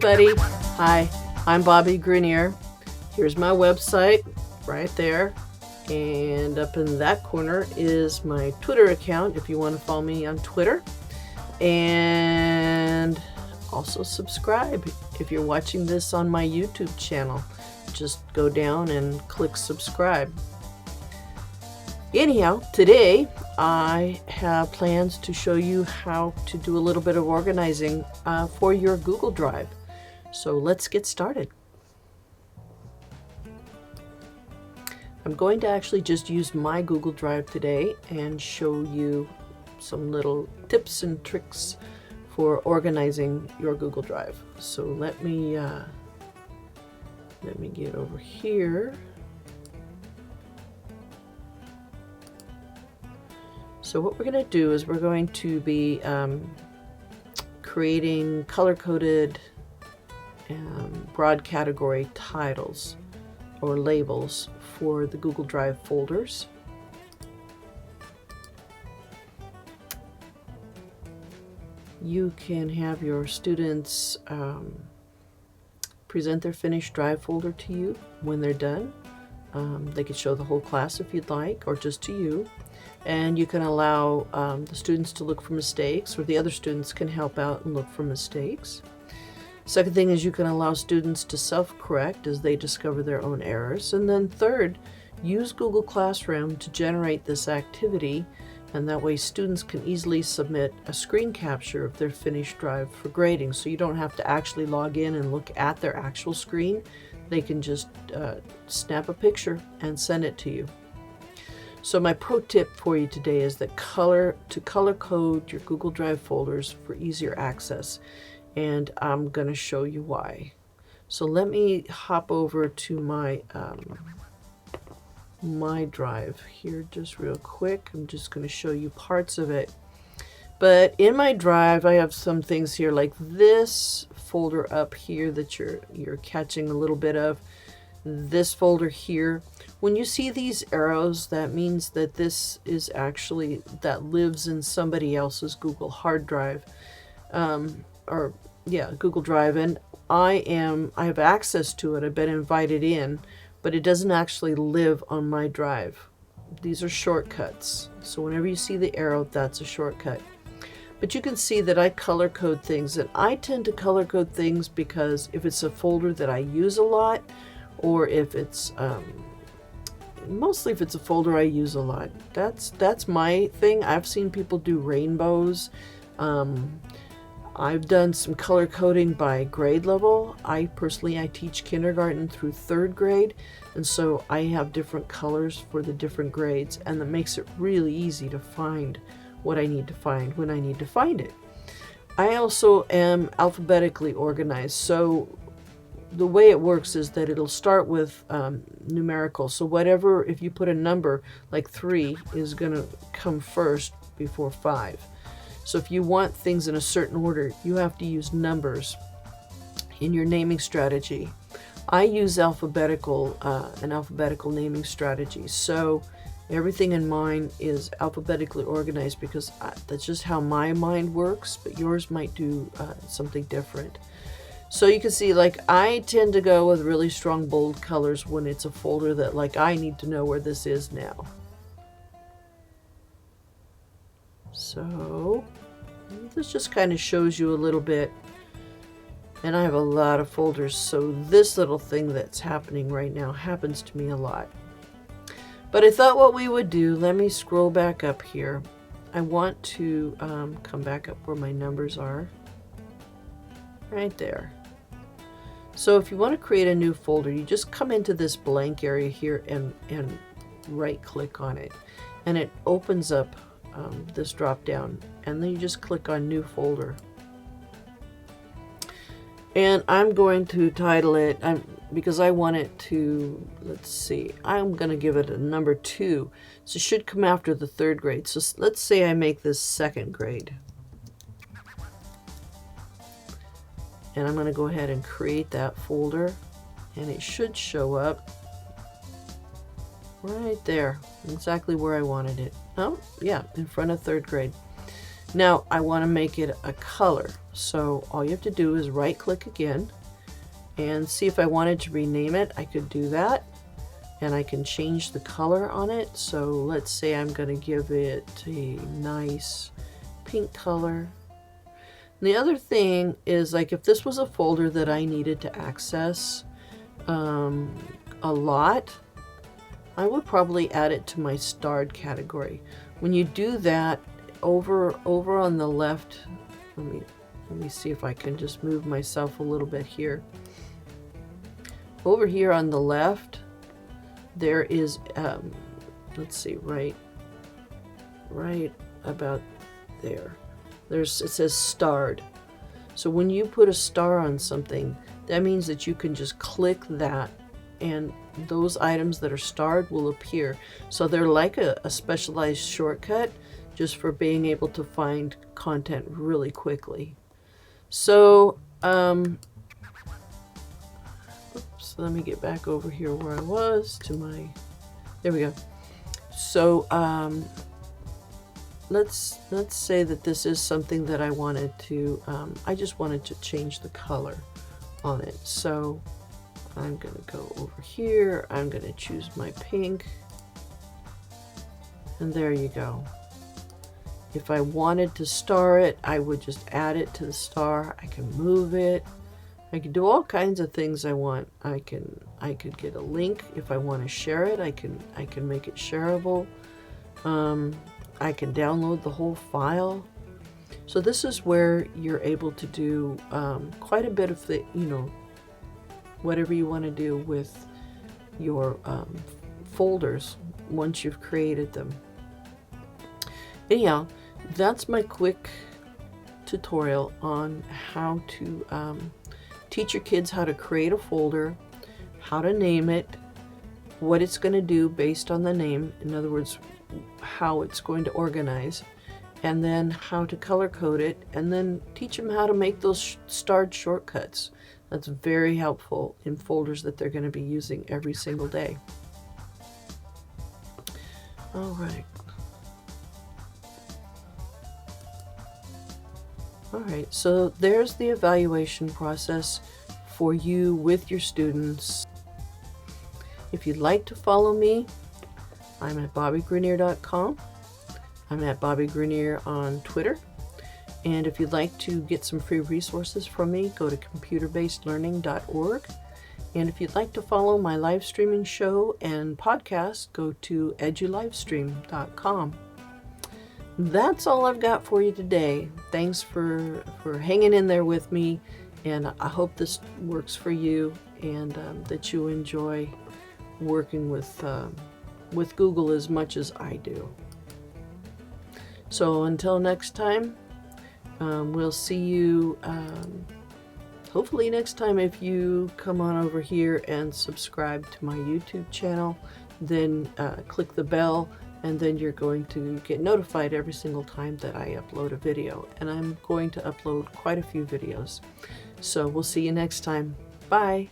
everybody. Hi, I'm Bobby Grenier. Here's my website right there. And up in that corner is my Twitter account if you want to follow me on Twitter. And also subscribe if you're watching this on my YouTube channel. Just go down and click subscribe. Anyhow, today I have plans to show you how to do a little bit of organizing for your Google Drive. So let's get started. I'm going to actually just use my Google Drive today and show you some little tips and tricks for organizing your Google Drive. So let me get over here. So what we're going to do is we're going to be creating color-coded broad category titles or labels for the Google Drive folders. You can have your students present their finished Drive folder to you when they're done. They could show the whole class if you'd like, or just to you. And you can allow the students to look for mistakes, or the other students can help out and look for mistakes. Second thing is you can allow students to self-correct as they discover their own errors. And then third, use Google Classroom to generate this activity, and that way students can easily submit a screen capture of their finished Drive for grading. So you don't have to actually log in and look at their actual screen. They can just snap a picture and send it to you. So my pro tip for you today is that color code your Google Drive folders for easier access, and I'm going to show you why. So let me hop over to my my Drive here just real quick. I'm just going to show you parts of it. But in my Drive, I have some things here like this folder up here that you're catching a little bit of. This folder here. When you see these arrows, that means that this is actually that lives in somebody else's Google hard drive, Google Drive, and I have access to it. I've been invited in, but it doesn't actually live on my Drive. These are shortcuts. So whenever you see the arrow, that's a shortcut. But you can see that I color code things, and I tend to color code things because if it's a folder that I use a lot, or if it's mostly if it's a folder I use a lot. That's my thing. I've seen people do rainbows. I've done some color coding by grade level. I teach kindergarten through 3rd grade, and so I have different colors for the different grades, and that makes it really easy to find what I need to find when I need to find it. I also am alphabetically organized, so the way it works is that it'll start with numerical. So whatever, if you put a number like 3 is going to come first before 5. So if you want things in a certain order, you have to use numbers in your naming strategy. I use an alphabetical naming strategy. So everything in mine is alphabetically organized because that's just how my mind works, but yours might do something different. So you can see, like, I tend to go with really strong bold colors when it's a folder that, like, I need to know where this is now. So this just kind of shows you a little bit. And I have a lot of folders, so this little thing that's happening right now happens to me a lot. But I thought what we would do, let me scroll back up here. I want to come back up where my numbers are. Right there. So if you want to create a new folder, you just come into this blank area here and right click on it, and it opens up this drop down, and then you just click on new folder. And I'm going to title it, because I want it to, let's see, I'm going to give it a number 2. So it should come after the 3rd grade. So let's say I make this 2nd grade. And I'm going to go ahead and create that folder, and it should show up right there, exactly where I wanted it. Oh, yeah, in front of 3rd grade. Now I want to make it a color. So all you have to do is right click again and see if I wanted to rename it. I could do that, and I can change the color on it. So let's say I'm going to give it a nice pink color. And the other thing is, like, if this was a folder that I needed to access a lot, I would probably add it to my starred category. When you do that, over on the left, let me see if I can just move myself a little bit here. Over here on the left, there is let's see, right about there. It says starred. So when you put a star on something, that means that you can just click that and those items that are starred will appear. So they're like a specialized shortcut just for being able to find content really quickly. So oops, let me get back over here where I was to my, there we go. So let's say that this is something that I wanted to, I just wanted to change the color on it. So I'm going to go over here, I'm going to choose my pink, and there you go. If I wanted to star it, I would just add it to the star. I can move it. I can do all kinds of things I want. I could get a link if I want to share it. I can make it shareable. I can download the whole file. So this is where you're able to do quite a bit of the, whatever you want to do with your folders once you've created them. Anyhow, that's my quick tutorial on how to teach your kids how to create a folder, how to name it, what it's going to do based on the name, in other words, how it's going to organize, and then how to color code it, and then teach them how to make those starred shortcuts. That's very helpful in folders that they're going to be using every single day. All right. All right, so there's the evaluation process for you with your students. If you'd like to follow me, I'm at bobbygrenier.com. I'm at Bobby Grenier on Twitter. And if you'd like to get some free resources from me, go to computerbasedlearning.org. And if you'd like to follow my live streaming show and podcast, go to edulivestream.com. That's all I've got for you today. Thanks for hanging in there with me, and I hope this works for you, and that you enjoy working with Google as much as I do. So until next time, we'll see you hopefully next time. If you come on over here and subscribe to my YouTube channel, then click the bell, and then you're going to get notified every single time that I upload a video. And I'm going to upload quite a few videos. So we'll see you next time. Bye.